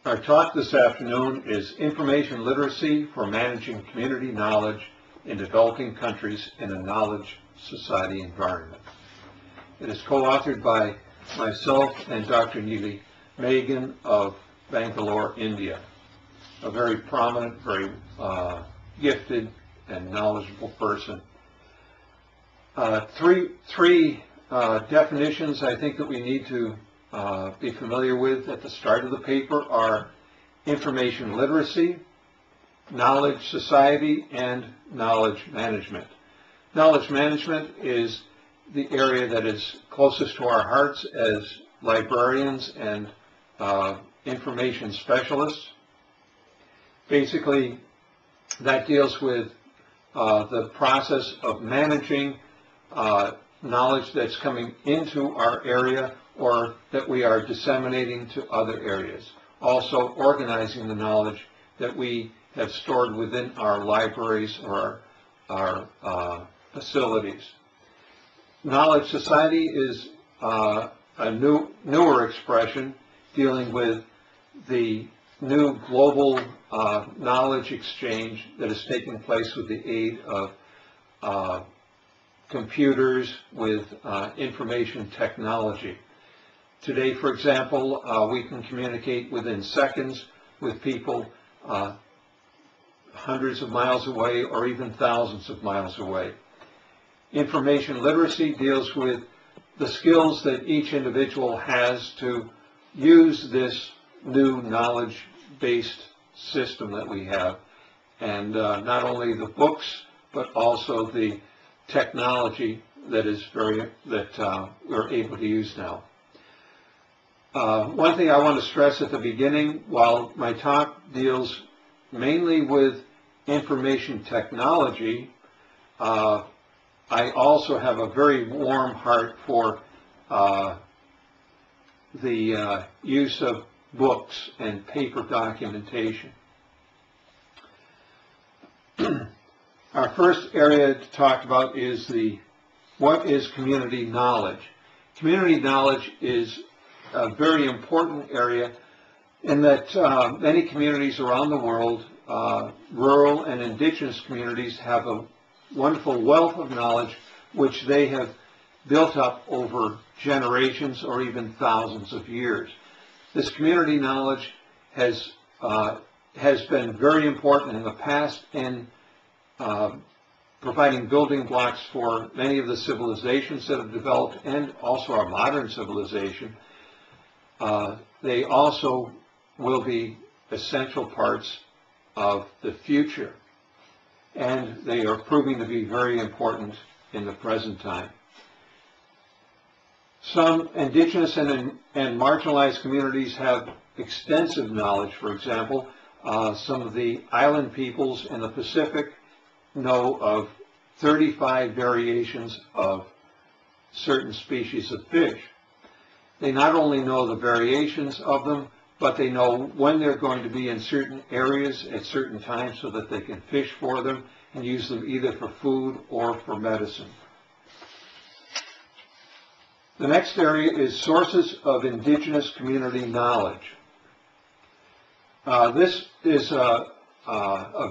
Our talk this afternoon is Information Literacy for Managing Community Knowledge in Developing Countries in a Knowledge Society Environment. It is co-authored by myself and Dr. Neeli Megan of Bangalore, India, a very prominent, very gifted and knowledgeable person. Three definitions I think that we need to be familiar with at the start of the paper are information literacy, knowledge society, and knowledge management. Knowledge management is the area that is closest to our hearts as librarians and information specialists. Basically, that deals with the process of managing knowledge that's coming into our area or that we are disseminating to other areas. Also organizing the knowledge that we have stored within our libraries or our facilities. Knowledge society is a newer expression dealing with the new global knowledge exchange that is taking place with the aid of computers, with information technology. Today, for example, we can communicate within seconds with people hundreds of miles away or even thousands of miles away. Information literacy deals with the skills that each individual has to use this new knowledge-based system that we have, and not only the books but also the technology that we're able to use now. One thing I want to stress at the beginning, while my talk deals mainly with information technology, I also have a very warm heart for the use of books and paper documentation. Our first area to talk about is what is community knowledge. Community knowledge is a very important area in that many communities around the world, rural and indigenous communities, have a wonderful wealth of knowledge which they have built up over generations or even thousands of years. This community knowledge has been very important in the past in providing building blocks for many of the civilizations that have developed and also our modern civilization. They also will be essential parts of the future, and they are proving to be very important in the present time. Some indigenous and marginalized communities have extensive knowledge. For example, some of the island peoples in the Pacific know of 35 variations of certain species of fish. They not only know the variations of them, but they know when they're going to be in certain areas at certain times so that they can fish for them and use them either for food or for medicine. The next area is sources of indigenous community knowledge. This is a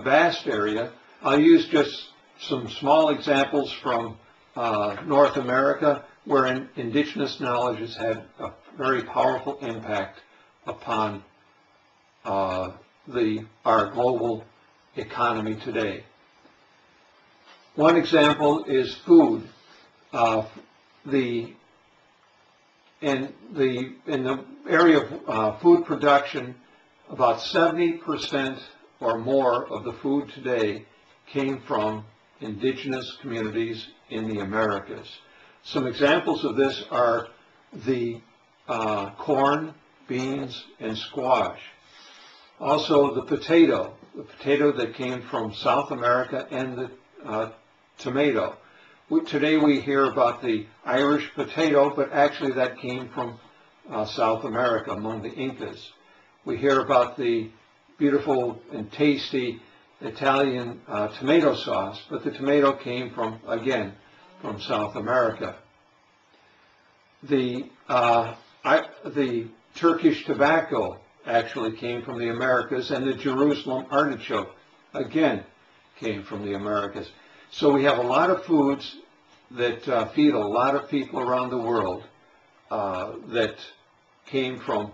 vast area. I'll use just some small examples from North America, where indigenous knowledge has had a very powerful impact upon our global economy today. One example is food. In the area of food production, about 70% or more of the food today came from indigenous communities in the Americas. Some examples of this are the corn, beans, and squash. Also the potato that came from South America, and the tomato. Today we hear about the Irish potato, but actually that came from South America among the Incas. We hear about the beautiful and tasty Italian tomato sauce, but the tomato came from South America. The Turkish tobacco actually came from the Americas, and the Jerusalem artichoke, again, came from the Americas. So we have a lot of foods that feed a lot of people around the world that came from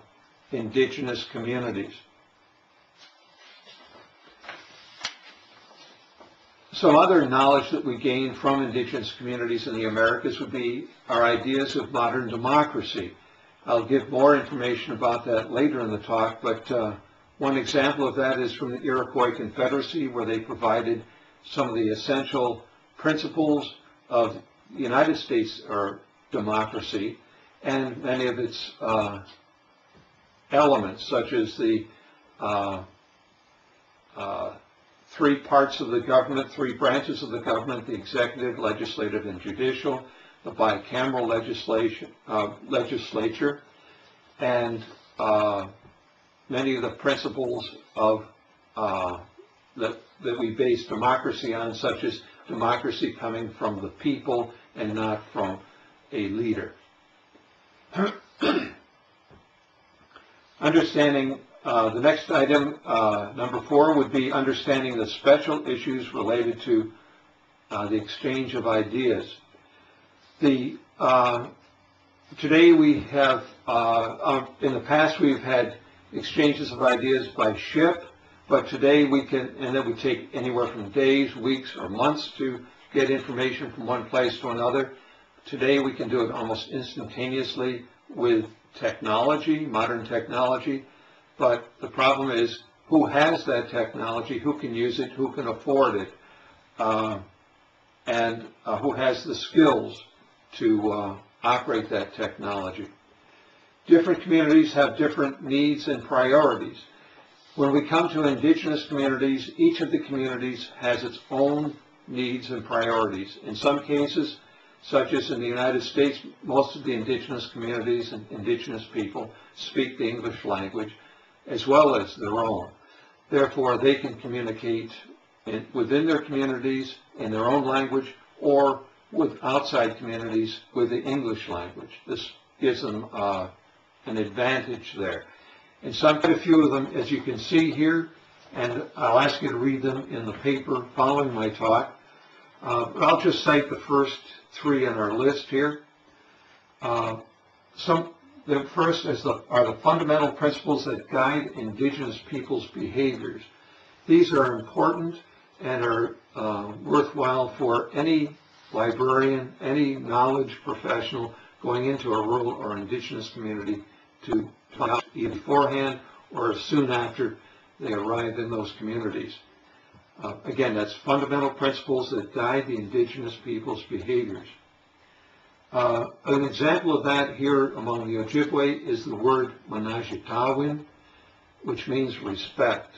indigenous communities. Some other knowledge that we gain from indigenous communities in the Americas would be our ideas of modern democracy. I'll give more information about that later in the talk, but one example of that is from the Iroquois Confederacy, where they provided some of the essential principles of the United States or democracy, and many of its elements, such as the three parts of the government, three branches of the government: the executive, legislative, and judicial, the bicameral legislature, and many of the principles of that we base democracy on, such as democracy coming from the people and not from a leader. Understanding the next item, number 4, would be understanding the special issues related to the exchange of ideas. Today we have, in the past we've had exchanges of ideas by ship, but today we can, and that would take anywhere from days, weeks, or months to get information from one place to another. Today we can do it almost instantaneously with technology, modern technology, but the problem is who has that technology, who can use it, who can afford it, and who has the skills to operate that technology. Different communities have different needs and priorities. When we come to indigenous communities, each of the communities has its own needs and priorities. In some cases, such as in the United States, most of the indigenous communities and indigenous people speak the English language as well as their own. Therefore, they can communicate within their communities in their own language, or with outside communities with the English language. This gives them an advantage there. And so I've got a few of them, as you can see here, and I'll ask you to read them in the paper following my talk. I'll just cite the first 3 on our list here. The first are the fundamental principles that guide indigenous people's behaviors. These are important and are worthwhile for any librarian, any knowledge professional going into a rural or indigenous community to find out either beforehand or soon after they arrive in those communities. Again, that's fundamental principles that guide the indigenous people's behaviors. An example of that here among the Ojibwe is the word manajitawin, which means respect.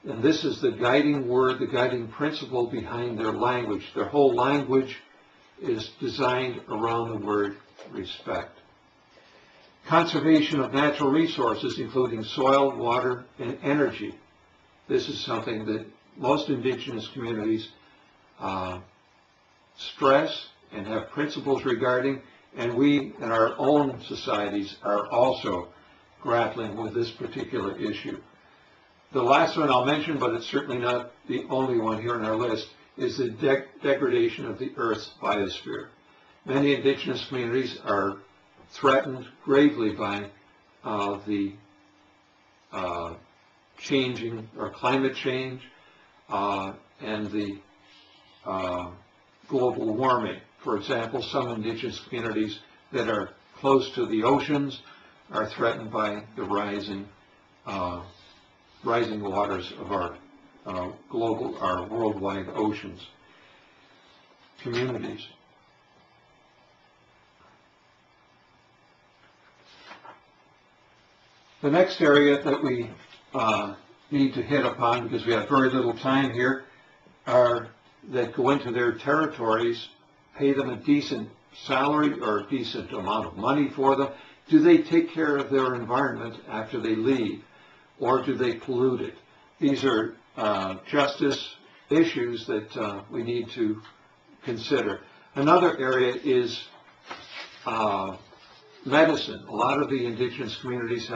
And this is the guiding word, the guiding principle behind their language. Their whole language is designed around the word respect. Conservation of natural resources, including soil, water, and energy. This is something that most indigenous communities stress and have principles regarding, and we in our own societies are also grappling with this particular issue. The last one I'll mention, but it's certainly not the only one here on our list, is the degradation of the Earth's biosphere. Many indigenous communities are threatened gravely by the changing or climate change and the global warming. For example, some indigenous communities that are close to the oceans are threatened by the rising waters of our worldwide oceans communities. The next area that we need to hit upon, because we have very little time here, are that go into their territories, pay them a decent salary or a decent amount of money for them. Do they take care of their environment after they leave, or do they pollute it? These are justice issues that we need to consider. Another area is medicine. A lot of the indigenous communities have